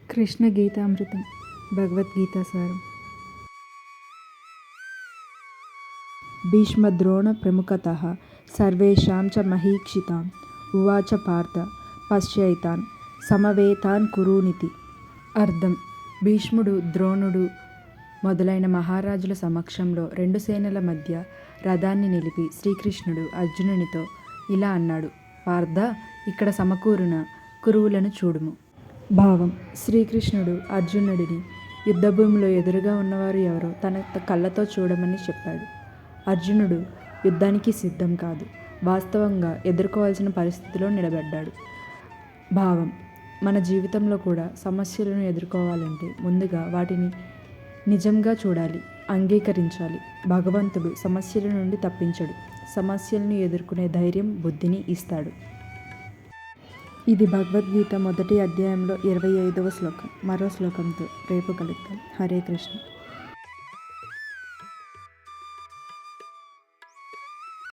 కృష్ణ గీతామృతం భగవద్గీత సారం. భీష్మద్రోణ ప్రముఖతః సర్వేషాం చ మహీక్షితాం ఉవాచ పార్థ పశ్యైతాన్ సమవేతాన్ కురూనితి. అర్థం: భీష్ముడు, ద్రోణుడు మొదలైన మహారాజుల సమక్షంలో రెండు సేనల మధ్య రథాన్ని నిలిపి శ్రీకృష్ణుడు అర్జునునితో ఇలా అన్నాడు: పార్థ, ఇక్కడ సమకూరున కురువులను చూడుము. భావం: శ్రీకృష్ణుడు అర్జునుడిని యుద్ధభూమిలో ఎదురుగా ఉన్నవారు ఎవరో తన కళ్ళతో చూడమని చెప్పాడు. అర్జునుడు యుద్ధానికి సిద్ధం కాదు, వాస్తవంగా ఎదుర్కోవాల్సిన పరిస్థితిలో నిలబడ్డాడు. భావం: మన జీవితంలో కూడా సమస్యలను ఎదుర్కోవాలంటే ముందుగా వాటిని నిజంగా చూడాలి, అంగీకరించాలి. భగవంతుడు సమస్యల నుండి తప్పించడు, సమస్యలను ఎదుర్కొనే ధైర్యం, బుద్ధిని ఇస్తాడు. ఇది భగవద్గీత మొదటి అధ్యాయంలో 25వ శ్లోకం. మరో శ్లోకంతో రేపు కలుద్దాం. హరే కృష్ణ.